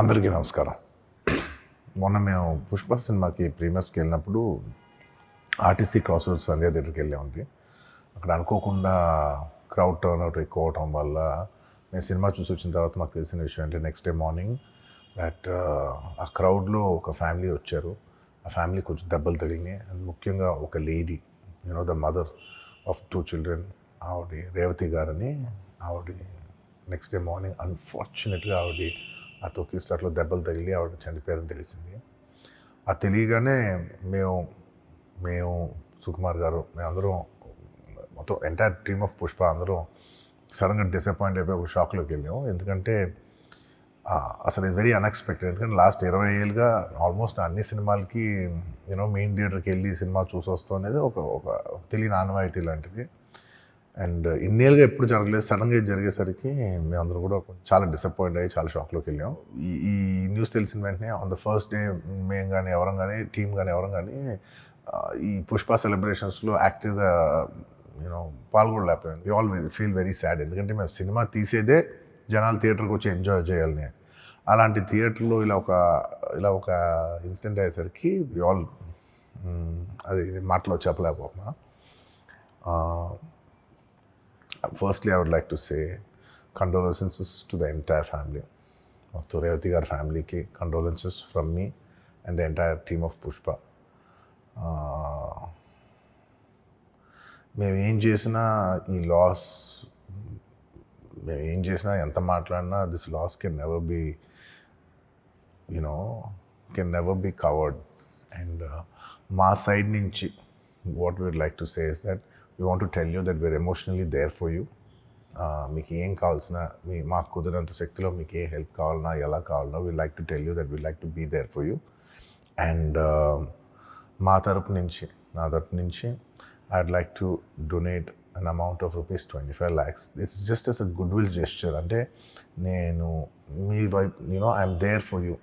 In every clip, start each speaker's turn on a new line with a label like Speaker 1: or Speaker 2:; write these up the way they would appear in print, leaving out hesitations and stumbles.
Speaker 1: అందరికీ నమస్కారం. మొన్న మేము 'పుష్ప' సినిమాకి ప్రీమియర్స్‌కి వెళ్ళినప్పుడు ఆర్టీసీ క్రాస్ రోడ్స్ సంధ్యా థియేటర్‌కి వెళ్ళామండి. అక్కడ అనుకోకుండా క్రౌడ్ టర్న్అవుట్ ఎక్కువ అవటం వల్ల మేము సినిమా చూసి వచ్చిన తర్వాత మాకు తెలిసిన విషయం అంటే నెక్స్ట్ డే మార్నింగ్ దట్ ఆ క్రౌడ్‌లో ఒక ఫ్యామిలీ వచ్చారు. ఆ ఫ్యామిలీ కొంచెం దెబ్బలు తగిలినాయి. అండ్ ముఖ్యంగా ఒక lady the mother of 2 children ఆవిడ రేవతి గారని ఆవిడ నెక్స్ట్ డే మార్నింగ్ అన్‌ఫార్చునేట్‌గా ఆ తొక్కిసలాటలో దెబ్బలు తగిలి ఆవిడ చనిపోయారని తెలిసింది. అది తెలియగానే మేము మేము సుకుమార్ గారు మేమందరం మొత్తం ఎంటైర్ టీమ్ ఆఫ్ పుష్ప అందరం సడన్గా డిసప్పాయింట్ అయిపోయి ఒక షాక్లోకి వెళ్ళాము. ఎందుకంటే అసలు ఇది వెరీ అన్ఎక్స్పెక్టెడ్. ఎందుకంటే లాస్ట్ 20 ఏళ్ళుగా ఆల్మోస్ట్ అన్ని సినిమాలకి మెయిన్ థియేటర్కి వెళ్ళి సినిమా చూసి వస్తాం అనేది ఒక ఒక తెలియని ఆనవాయితీ లాంటిది. అండ్ ఇన్నేళ్ళుగా ఎప్పుడు జరగలేదు. సడన్గా ఇది జరిగేసరికి మేమందరం కూడా చాలా డిసప్పాయింట్ అయ్యి చాలా షాక్లోకి వెళ్ళాం. ఈ న్యూస్ తెలిసిన వెంటనే ఆన్ ద ఫస్ట్ డే మేము కానీ ఎవరం కానీ టీం కానీ ఎవరం కానీ ఈ పుష్ప సెలబ్రేషన్స్లో యాక్టివ్గా పాల్గొనలేకపోయింది. We all feel very sad. ఎందుకంటే మేము సినిమా తీసేదే జనాలు థియేటర్కి వచ్చి ఎంజాయ్ చేయాలని. అలాంటి థియేటర్లో ఇలా ఒక ఇన్సిడెంట్ అయ్యేసరికి వి ఆల్ అది మాటలో చెప్పలేకపోతున్నా. Firstly, I would like to say condolences to the entire family. To Revati gaరి ఫ్యామిలీకి condolences from me and the entire team of Pushpa. మేము ఏం చేసినా ఈ లాస్ మేము ఏం చేసినా ఎంత మాట్లాడినా this loss can never be covered. And మా సైడ్ నుంచి what we would like to say is that we want to tell you that we're emotionally there for you. మీకు ఏం కావాల్సిన మాకు కుదిరినంత శక్తిలో మీకు ఏ హెల్ప్ కావాలన్నా ఎలా కావాలన్నా we like to tell you that we like to be there for you. And నా తరపు నుంచి I'd like to donate an amount of rupees 25 lakhs. This is just as a goodwill gesture. అంటే నేను మీ వైపు I'm there for you.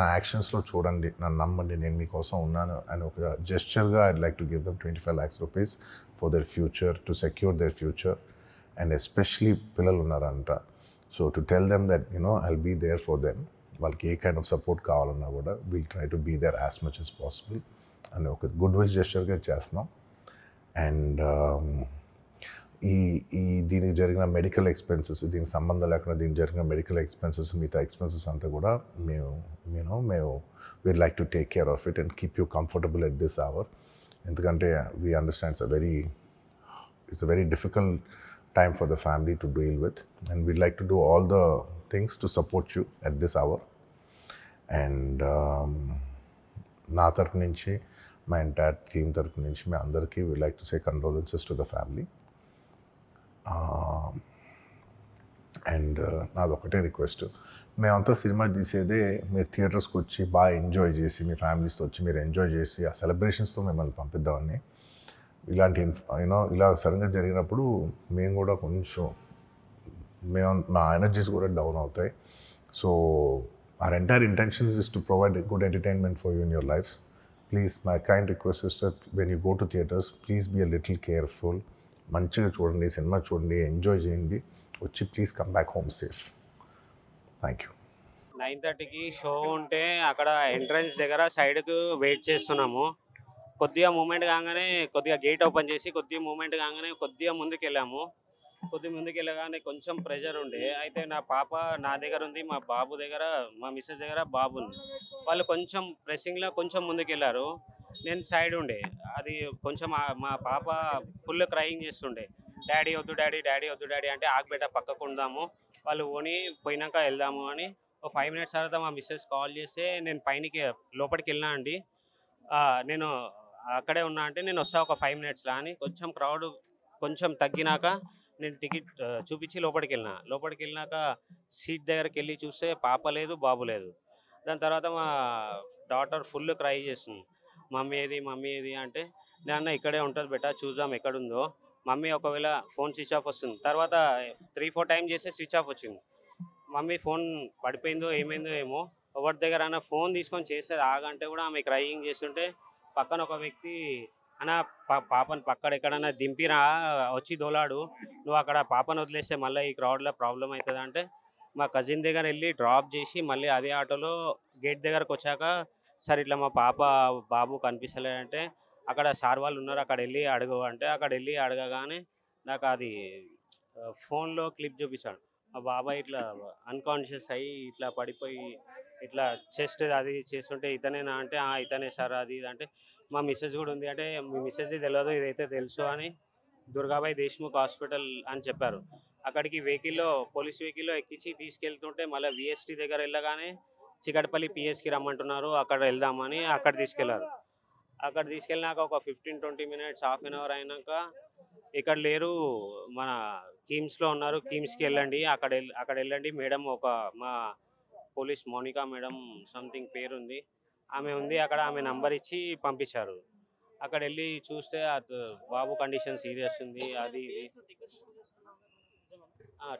Speaker 1: నా యాక్షన్స్లో చూడండి, నన్ను నమ్మండి, నేను మీకోసం ఉన్నాను అని ఒక జెస్చర్గా I'd like to give them 25 lakhs rupees for their future, to secure their future. And especially పిల్లలు ఉన్నారంట. So to tell them that I'll be there for them. వాళ్ళకి ఏ కైండ్ ఆఫ్ సపోర్ట్ కావాలన్నా కూడా will try to be there as much as possible అని ఒక good will జెస్చర్గా చేస్తున్నాం. And ఈ దీనికి జరిగిన మెడికల్ ఎక్స్పెన్సెస్, దీనికి సంబంధం లేకుండా దీనికి జరిగిన మెడికల్ ఎక్స్పెన్సెస్, మిగతా ఎక్స్పెన్సెస్ అంతా కూడా మేము we'd like to take care of it and keep you comfortable at this hour. ఎందుకంటే we understand it's a very difficult time for the family to deal with, and we'd like to do all the things to support you at this hour. And నా తరపు నుంచి మా entire team తరపు నుంచి మీ అందరికీ we like to say condolences to the family. And నాది ఒకటే request, మేమంతా సినిమా తీసేదే మీరు థియేటర్స్కి వచ్చి బాగా ఎంజాయ్ చేసి మీ ఫ్యామిలీస్తో వచ్చి మీరు ఎంజాయ్ చేసి ఆ సెలబ్రేషన్స్తో మిమ్మల్ని పంపిద్దామని. ఇలాంటి ఇలా సడన్గా జరిగినప్పుడు మేము కూడా కొంచెం మా ఎనర్జీస్ కూడా డౌన్ అవుతాయి. So our entire intentions is to provide a good entertainment for you in your lives. Please, my kind request is that when you go to theatres, please be a little careful. మంచిగా చూడండి, cinema చూడండి, enjoy చేయండి, వచ్చి please come back home safe. Thank you.
Speaker 2: 9:30కి show ఉంటే అక్కడ entrance దగ్గర సైడ్కు wait చేస్తున్నాము. కొద్దిగా మూమెంట్ కాగానే కొద్దిగా గేట్ ఓపెన్ చేసి కొద్దిగా మూమెంట్ కాగానే కొద్దిగా ముందుకెళ్ళగానే కొంచెం ప్రెషర్ ఉండే. అయితే నా పాప నా దగ్గర ఉంది, మా బాబు దగ్గర, మా మిస్సెస్ దగ్గర బాబు ఉంది. వాళ్ళు కొంచెం ప్రెస్సింగ్లో కొంచెం ముందుకెళ్ళారు, నేను సైడ్ ఉండే. అది కొంచెం మా పాప ఫుల్ క్రయింగ్ చేస్తుండే, డాడీ వద్దు డాడీ, డాడీ వద్దు డాడీ అంటే ఆగబెట్ట పక్కకు ఉందాము, వాళ్ళు పోయినాక వెళ్దాము అని. ఒక 5 minutes తర్వాత మా మిస్సెస్ కాల్ చేస్తే నేను లోపలికి వెళ్ళినా అండి, నేను అక్కడే ఉన్నా అంటే నేను వస్తా ఒక 5 minutesలో అని. కొంచెం క్రౌడ్ కొంచెం తగ్గినాక నేను టికెట్ చూపించి లోపలికి వెళ్ళినాక సీట్ దగ్గరికి వెళ్ళి చూస్తే పాప లేదు, బాబు లేదు. దాని తర్వాత మా డాటర్ ఫుల్ క్రై చేస్తుంది, మమ్మీ ఏది అంటే, నేను ఇక్కడే ఉంటుంది బెటా, చూద్దాం ఎక్కడుందో. మమ్మీ ఒకవేళ ఫోన్ స్విచ్ ఆఫ్ వస్తుంది, తర్వాత 3-4 టైం చేస్తే స్విచ్ ఆఫ్ వచ్చింది. మమ్మీ ఫోన్ పడిపోయిందో ఏమైందో ఏమో, ఎవరి దగ్గర అన్న ఫోన్ తీసుకొని చేసేది ఆగంటే కూడా ఆమె క్రయింగ్ చేస్తుంటే పక్కన ఒక వ్యక్తి అన్న పాపను పక్కడ ఎక్కడన్నా దింపిరా వచ్చి దోలాడు, నువ్వు అక్కడ పాపను వదిలేస్తే మళ్ళీ ఈ క్రౌడ్లో ప్రాబ్లం అవుతుంది అంటే మా కజిన్ దగ్గర వెళ్ళి డ్రాప్ చేసి మళ్ళీ అదే ఆటోలో గేట్ దగ్గరకు వచ్చాక సార్ ఇట్లా మా పాప బాబు కనిపిస్తలేదంటే అక్కడ సార్ వాళ్ళు ఉన్నారు అక్కడ వెళ్ళి అడుగు అంటే అక్కడ వెళ్ళి అడగగానే నాకు అది ఫోన్లో క్లిప్ చూపించాడు. మా బాబాయ్ ఇట్లా అన్కాన్షియస్ అయ్యి ఇట్లా పడిపోయి ఇట్లా చెస్ట్ అది చేస్తుంటే ఇతనేనా అంటే ఇతనే సార్ అది ఇది అంటే మా మిస్సెస్ కూడా ఉంది అంటే మీ మిస్సెస్ది తెలియదు ఇదైతే తెలుసు అని దుర్గాబాయ్ దేశ్ముఖ్ హాస్పిటల్ అని చెప్పారు. అక్కడికి వెహికల్లో పోలీస్ వెహికల్లో ఎక్కించి తీసుకెళ్తుంటే మళ్ళీ విఎస్టీ దగ్గర వెళ్ళగానే చికటపల్లి పిఎస్కి రమ్మంటున్నారు అక్కడ వెళ్దామని అక్కడ తీసుకెళ్లారు. అక్కడ తీసుకెళ్ళినాక ఒక 15-20 మినిట్స్ హాఫ్ అన్ అవర్ అయినాక ఇక్కడ లేరు మన కిమ్స్లో ఉన్నారు కిమ్స్కి వెళ్ళండి అక్కడ వెళ్ళండి మేడం ఒక మా పోలీస్ మోనికా మేడం సంథింగ్ పేరుంది ఆమె ఉంది అక్కడ ఆమె నంబర్ ఇచ్చి పంపించారు. అక్కడ వెళ్ళి చూస్తే బాబు కండిషన్ సీరియస్ ఉంది అది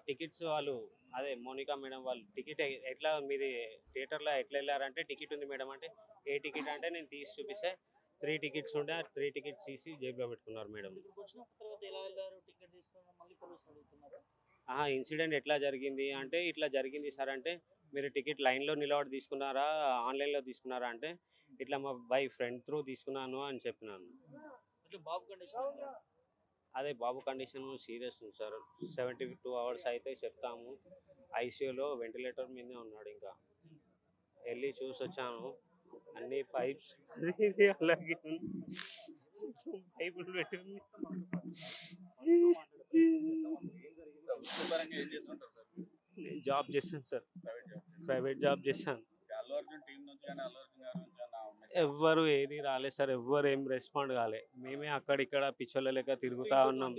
Speaker 2: టికెట్స్ వాళ్ళు అదే మోనికా మేడం వాళ్ళు టికెట్ ఎట్లా మీది థియేటర్లో ఎట్లా వెళ్ళారంటే టికెట్ ఉంది మేడం అంటే ఏ టికెట్ అంటే నేను తీసి చూపిస్తే 3 టికెట్స్ ఉంటే 3 టికెట్స్ తీసి జేబులో పెట్టుకున్నారు మేడం. ఇన్సిడెంట్ ఎట్లా జరిగింది అంటే ఇట్లా జరిగింది సార్ అంటే మీరు టికెట్ లైన్లో నిలబడి తీసుకున్నారా ఆన్లైన్లో తీసుకున్నారా అంటే ఇట్లా మా బై ఫ్రెండ్ త్రూ తీసుకున్నాను అని చెప్పినాను. అదే బాబు కండిషన్ సీరియస్ ఉంది సార్ 72 అవర్స్ అయితే చెప్తాము ఐసీయూలో వెంటిలేటర్ మీదే ఉన్నాడు. ఇంకా వెళ్ళి చూసి వచ్చాను అన్ని పైప్స్ అలాగే పైపులు పెట్టి జాబ్ చేశాను సార్ ప్రైవేట్ జాబ్ చేశాను. ఎవ్వరు ఏది రాలేదు సార్ ఎవ్వరు ఏం రెస్పాండ్ కాలే మేమే అక్కడిక్కడ పిచ్చోళ్ళ లెక్క తిరుగుతా ఉన్నాం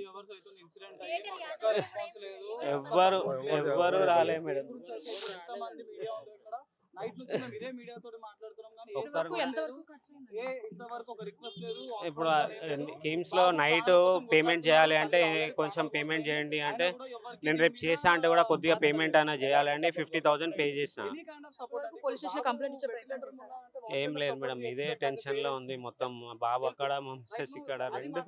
Speaker 2: ఎవ్వరు రాలే మేడం. ఇప్పుడు గేమ్స్ లో నైట్ పేమెంట్ చేయాలి అంటే కొంచెం పేమెంట్ చేయండి అంటే నేను రేపు చేస్తా అంటే కూడా కొద్దిగా పేమెంట్ అయినా చేయాలి అంటే 50,000 పే చేసిన. ఏం లేదు మేడం ఇదే టెన్షన్ లో ఉంది మొత్తం మా బాబు అక్కడ మా మిస్సెస్ ఇక్కడ రెండు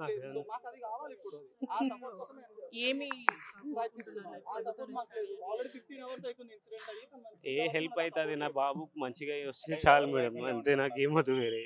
Speaker 2: ఏ హెల్ప్ అవుతుంది నా బాబు మంచిగా వస్తే చాలు మేడం అంతే నాకేమవుతుంది వేరే.